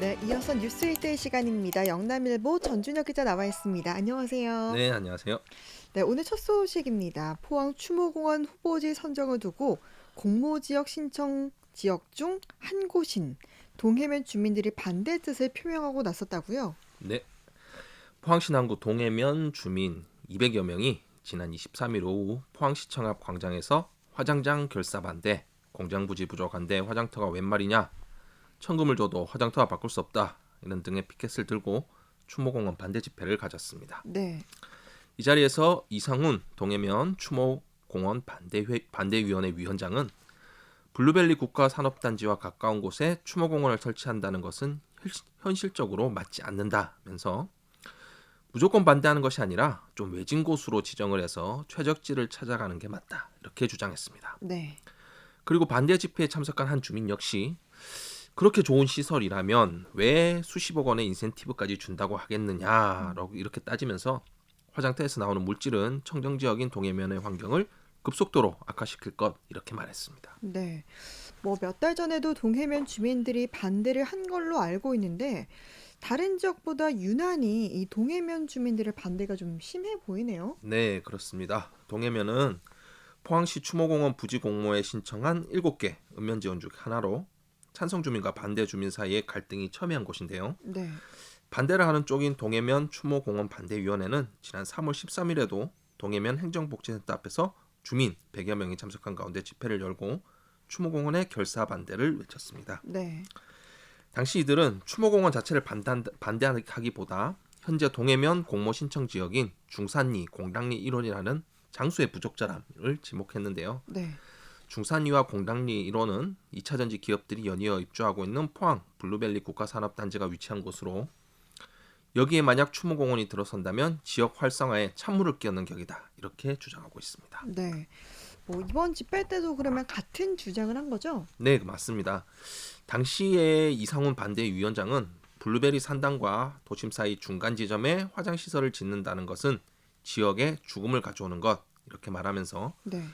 네, 이어서 뉴스일대의 시간입니다. 영남일보 전준혁 기자 나와 있습니다. 안녕하세요. 네, 안녕하세요. 네, 오늘 첫 소식입니다. 포항 추모공원 후보지 선정을 두고 공모지역 신청 지역 중 한 곳인 동해면 주민들이 반대 뜻을 표명하고 나섰다고요? 네, 포항시 남구 동해면 주민 200여 명이 지난 23일 오후 포항시청 앞 광장에서 화장장 결사 반대, 공장부지 부족한데 화장터가 웬 말이냐, 천금을 줘도 화장터와 바꿀 수 없다, 이런 등의 피켓을 들고 추모공원 반대 집회를 가졌습니다. 네, 이 자리에서 이상훈 동해면 추모공원 반대위원회 위원장은 블루벨리 국가산업단지와 가까운 곳에 추모공원을 설치한다는 것은 현실적으로 맞지 않는다면서 무조건 반대하는 것이 아니라 좀 외진 곳으로 지정을 해서 최적지를 찾아가는 게 맞다, 이렇게 주장했습니다. 네, 그리고 반대 집회에 참석한 한 주민 역시 그렇게 좋은 시설이라면 왜 수십억 원의 인센티브까지 준다고 하겠느냐라고 이렇게 따지면서 화장터에서 나오는 물질은 청정지역인 동해면의 환경을 급속도로 악화시킬 것, 이렇게 말했습니다. 네. 뭐 몇 달 전에도 동해면 주민들이 반대를 한 걸로 알고 있는데 다른 지역보다 유난히 이 동해면 주민들의 반대가 좀 심해 보이네요. 네, 그렇습니다. 동해면은 포항시 추모공원 부지 공모에 신청한 7개 읍면지원 중 하나로 찬성 주민과 반대 주민 사이에 갈등이 첨예한 곳인데요. 네, 반대를 하는 쪽인 동해면 추모공원 반대위원회는 지난 3월 13일에도 동해면 행정복지센터 앞에서 주민 100여 명이 참석한 가운데 집회를 열고 추모공원의 결사 반대를 외쳤습니다. 네, 당시 이들은 추모공원 자체를 반대하기보다 현재 동해면 공모 신청 지역인 중산리, 공당리 일원이라는 장수의 부적절함을 지목했는데요. 네. 중산리와 공당리 일원은 2차전지 기업들이 연이어 입주하고 있는 포항 블루벨리 국가산업단지가 위치한 곳으로 여기에 만약 추모공원이 들어선다면 지역 활성화에 찬물을 끼얹는 격이다, 이렇게 주장하고 있습니다. 네. 뭐 이번 집회 때도 그러면 같은 주장을 한 거죠? 네, 맞습니다. 당시에 이상훈 반대위원장은 블루베리 산단과 도심 사이 중간 지점에 화장시설을 짓는다는 것은 지역에 죽음을 가져오는 것, 이렇게 말하면서 네.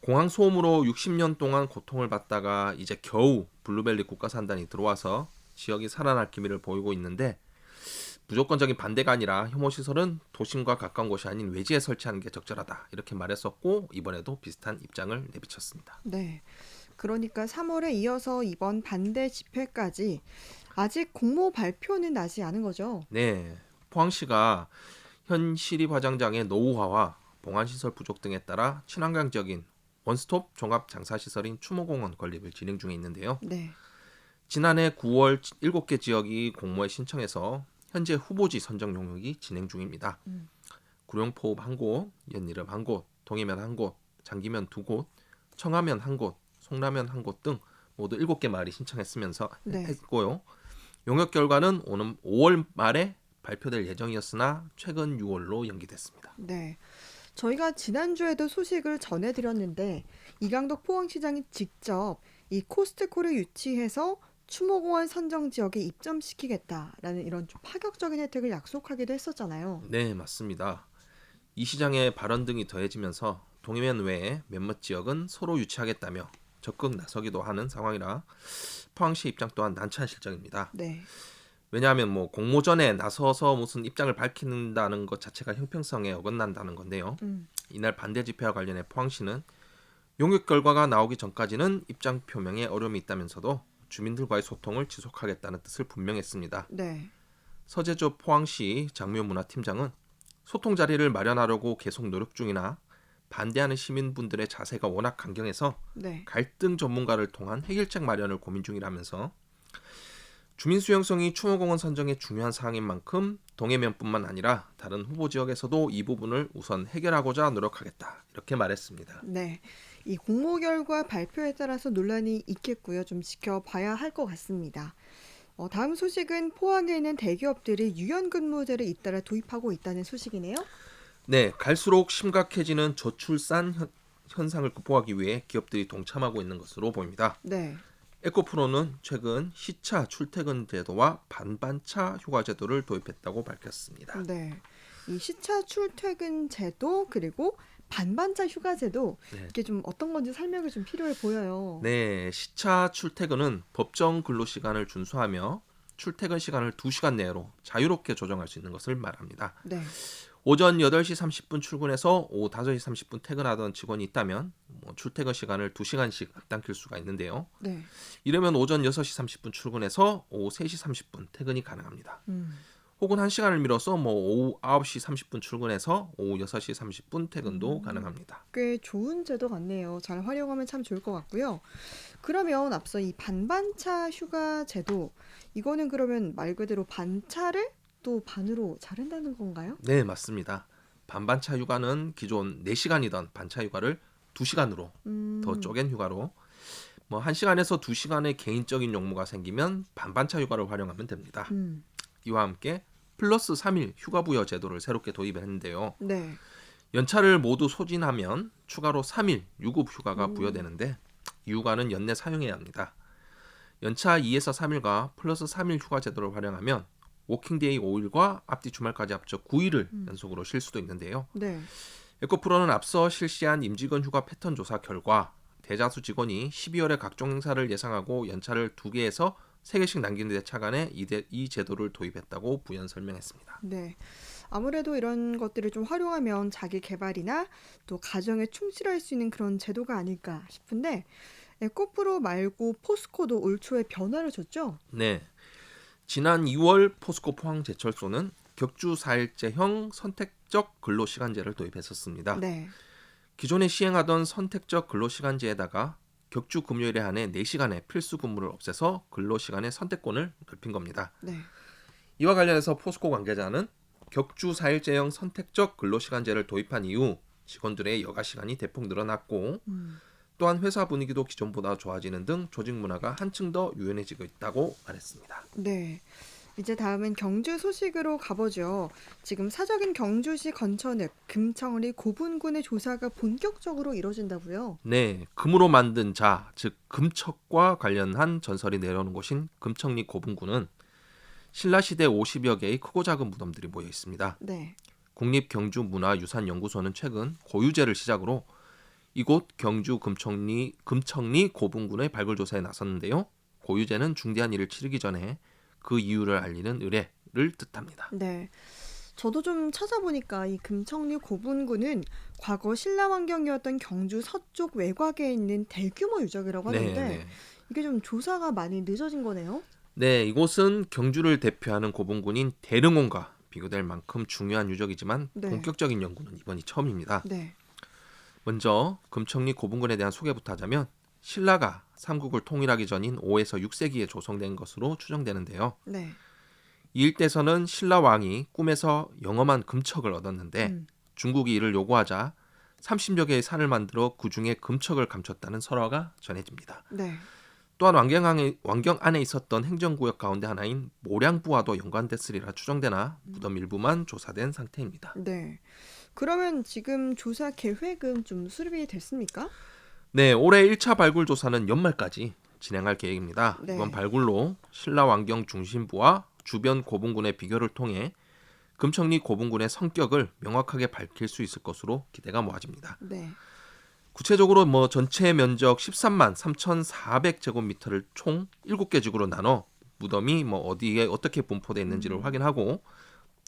공항 소음으로 60년 동안 고통을 받다가 이제 겨우 블루벨리 국가산단이 들어와서 지역이 살아날 기미를 보이고 있는데 무조건적인 반대가 아니라 혐오 시설은 도심과 가까운 곳이 아닌 외지에 설치하는 게 적절하다, 이렇게 말했었고 이번에도 비슷한 입장을 내비쳤습니다. 네. 그러니까 3월에 이어서 이번 반대 집회까지 아직 공모 발표는 나지 않은 거죠? 네, 포항시가 현 시립화장장의 노후화와 봉안시설 부족 등에 따라 친환경 지역인 원스톱 종합 장사시설인 추모공원 건립을 진행 중에 있는데요. 네. 지난해 9월 7개 지역이 공모에 신청해서 현재 후보지 선정 용역이 진행 중입니다. 음. 구룡포읍 한 곳, 연이름 한 곳, 동해면 한 곳, 장기면 두 곳, 청하면 한 곳, 송라면 한 곳 등 모두 7개 마을이 신청했으면서 네. 했고요. 용역 결과는 오는 5월 말에 발표될 예정이었으나 최근 6월로 연기됐습니다. 네. 저희가 지난주에도 소식을 전해드렸는데 이강덕 포항시장이 직접 이 코스트코를 유치해서 추모공원 선정 지역에 입점시키겠다라는 이런 좀 파격적인 혜택을 약속하기도 했었잖아요. 네, 맞습니다. 이 시장의 발언 등이 더해지면서 동해면 외에 몇몇 지역은 서로 유치하겠다며 적극 나서기도 하는 상황이라 포항시 입장 또한 난처한 실정입니다. 네. 왜냐하면 뭐 공모전에 나서서 무슨 입장을 밝힌다는 것 자체가 형평성에 어긋난다는 건데요. 음. 이날 반대 집회와 관련해 포항시는 용역 결과가 나오기 전까지는 입장 표명에 어려움이 있다면서도 주민들과의 소통을 지속하겠다는 뜻을 분명했습니다. 네. 서재조 포항시 장묘문화팀장은 소통 자리를 마련하려고 계속 노력 중이나 반대하는 시민분들의 자세가 워낙 강경해서 네. 갈등 전문가를 통한 해결책 마련을 고민 중이라면서 주민 수용성이 추모공원 선정의 중요한 사항인 만큼 동해면뿐만 아니라 다른 후보 지역에서도 이 부분을 우선 해결하고자 노력하겠다, 이렇게 말했습니다. 네. 이 공모 결과 발표에 따라서 논란이 있겠고요. 좀 지켜봐야 할 것 같습니다. 다음 소식은 포항에 있는 대기업들이 유연근무제를 잇따라 도입하고 있다는 소식이네요. 네, 갈수록 심각해지는 저출산 현상을 극복하기 위해 기업들이 동참하고 있는 것으로 보입니다. 네. 에코프로는 최근 시차 출퇴근 제도와 반반차 휴가 제도를 도입했다고 밝혔습니다. 네. 이 시차 출퇴근 제도 그리고 반반차 휴가 제도 네. 이게 좀 어떤 건지 설명이 좀 필요해 보여요. 네, 시차 출퇴근은 법정 근로 시간을 준수하며 출퇴근 시간을 2시간 내로 자유롭게 조정할 수 있는 것을 말합니다. 네. 오전 8시 30분 출근해서 오후 5시 30분 퇴근하던 직원이 있다면 출퇴근 시간을 2시간씩 앞당길 수가 있는데요. 네. 이러면 오전 6시 30분 출근해서 오후 3시 30분 퇴근이 가능합니다. 혹은 1시간을 미뤄서 오후 9시 30분 출근해서 오후 6시 30분 퇴근도 가능합니다. 꽤 좋은 제도 같네요. 잘 활용하면 참 좋을 것 같고요. 그러면 앞서 이 반반차 휴가 제도, 이거는 그러면 말 그대로 반차를 또 반으로 자른다는 건가요? 네, 맞습니다. 반반차 휴가는 기존 4시간이던 반차 휴가를 2시간으로 더 쪼갠 휴가로 1시간에서 2시간의 개인적인 용무가 생기면 반반차 휴가를 활용하면 됩니다. 이와 함께 플러스 3일 휴가 부여 제도를 새롭게 도입했는데요. 네. 연차를 모두 소진하면 추가로 3일 유급 휴가가 부여되는데 이 휴가는 연내 사용해야 합니다. 연차 2에서 3일과 플러스 3일 휴가 제도를 활용하면 워킹데이 5일과 앞뒤 주말까지 합쳐 9일을 연속으로 쉴 수도 있는데요. 네. 에코프로는 앞서 실시한 임직원 휴가 패턴 조사 결과 대다수 직원이 12월에 각종 행사를 예상하고 연차를 2개에서 3개씩 남기는 데 차관해 이 제도를 도입했다고 부연 설명했습니다. 네. 아무래도 이런 것들을 좀 활용하면 자기 개발이나 또 가정에 충실할 수 있는 그런 제도가 아닐까 싶은데, 에코프로 말고 포스코도 올 초에 변화를 줬죠? 네, 지난 2월 포스코 포항제철소는 격주 4일제형 선택적 근로시간제를 도입했었습니다. 네. 기존에 시행하던 선택적 근로시간제에다가 격주 금요일에 한해 4시간의 필수 근무를 없애서 근로시간의 선택권을 넓힌 겁니다. 네. 이와 관련해서 포스코 관계자는 격주 4일제형 선택적 근로시간제를 도입한 이후 직원들의 여가 시간이 대폭 늘어났고 또한 회사 분위기도 기존보다 좋아지는 등 조직 문화가 한층 더 유연해지고 있다고 말했습니다. 네. 이제 다음은 경주 소식으로 가보죠. 지금 사적인 경주시 건천읍 금청리 고분군의 조사가 본격적으로 이뤄진다고요? 네, 금으로 만든 자, 즉 금척과 관련한 전설이 내려오는 곳인 금청리 고분군은 신라시대 50여 개의 크고 작은 무덤들이 모여 있습니다. 네. 국립경주문화유산연구소는 최근 고유제를 시작으로 이곳 경주 금청리 고분군의 발굴 조사에 나섰는데요. 고유제는 중대한 일을 치르기 전에 그 이유를 알리는 의례를 뜻합니다. 네. 저도 좀 찾아보니까 이 금청리 고분군은 과거 신라 환경이었던 경주 서쪽 외곽에 있는 대규모 유적이라고 하는데 이게 좀 조사가 많이 늦어진 거네요. 네, 이곳은 경주를 대표하는 고분군인 대릉원과 비교될 만큼 중요한 유적이지만 네. 본격적인 연구는 이번이 처음입니다. 네. 먼저 금청리 고분군에 대한 소개부터 하자면 신라가 삼국을 통일하기 전인 5에서 6세기에 조성된 것으로 추정되는데요. 네. 이 일대에서는 신라 왕이 꿈에서 영험한 금척을 얻었는데 중국이 이를 요구하자 30여 개의 산을 만들어 그 중에 금척을 감췄다는 설화가 전해집니다. 네. 또한 왕경 안에 있었던 행정구역 가운데 하나인 모량부와도 연관됐으리라 추정되나 무덤 일부만 조사된 상태입니다. 네. 그러면 지금 조사 계획은 좀 수립이 됐습니까? 네, 올해 1차 발굴 조사는 연말까지 진행할 계획입니다. 네. 이번 발굴로 신라 왕경 중심부와 주변 고분군의 비교를 통해 금청리 고분군의 성격을 명확하게 밝힐 수 있을 것으로 기대가 모아집니다. 네. 구체적으로 전체 면적 13만 3,400제곱미터를 총 7개 지구로 나눠 무덤이 어디에 어떻게 분포되어 있는지를 확인하고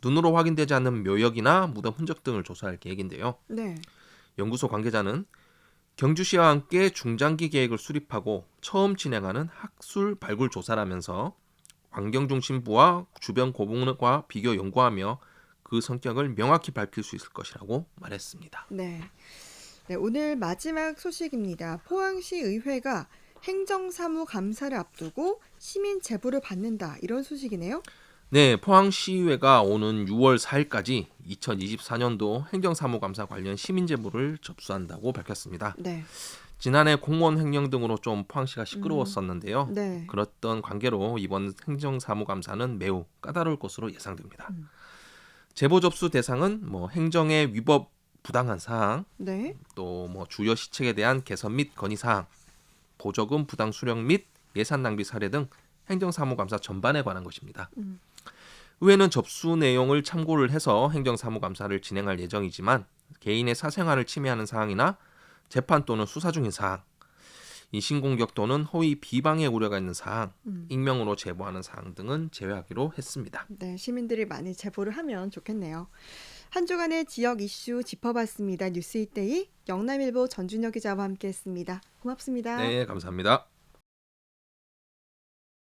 눈으로 확인되지 않는 묘역이나 무덤 흔적 등을 조사할 계획인데요. 네. 연구소 관계자는 경주시와 함께 중장기 계획을 수립하고 처음 진행하는 학술 발굴 조사라면서 환경중심부와 주변 고분과 비교 연구하며 그 성격을 명확히 밝힐 수 있을 것이라고 말했습니다. 네. 네, 오늘 마지막 소식입니다. 포항시 의회가 행정사무 감사를 앞두고 시민 제보를 받는다. 이런 소식이네요. 네, 포항시의회가 오는 6월 4일까지 2024년도 행정사무감사 관련 시민제보를 접수한다고 밝혔습니다. 네. 지난해 공무원 횡령 등으로 좀 포항시가 시끄러웠었는데요. 네. 그랬던 관계로 이번 행정사무감사는 매우 까다로울 것으로 예상됩니다. 제보 접수 대상은 행정의 위법 부당한 사항, 네. 또 주요 시책에 대한 개선 및 건의 사항, 보조금 부당 수령 및 예산 낭비 사례 등 행정사무감사 전반에 관한 것입니다. 의회는 접수 내용을 참고를 해서 행정사무감사를 진행할 예정이지만 개인의 사생활을 침해하는 사항이나 재판 또는 수사 중인 사항, 인신공격 또는 허위 비방의 우려가 있는 사항, 음. 익명으로 제보하는 사항 등은 제외하기로 했습니다. 네, 시민들이 많이 제보를 하면 좋겠네요. 한 주간의 지역 이슈 짚어봤습니다. 뉴스이데이 영남일보 전준혁 기자와 함께했습니다. 고맙습니다. 네, 감사합니다.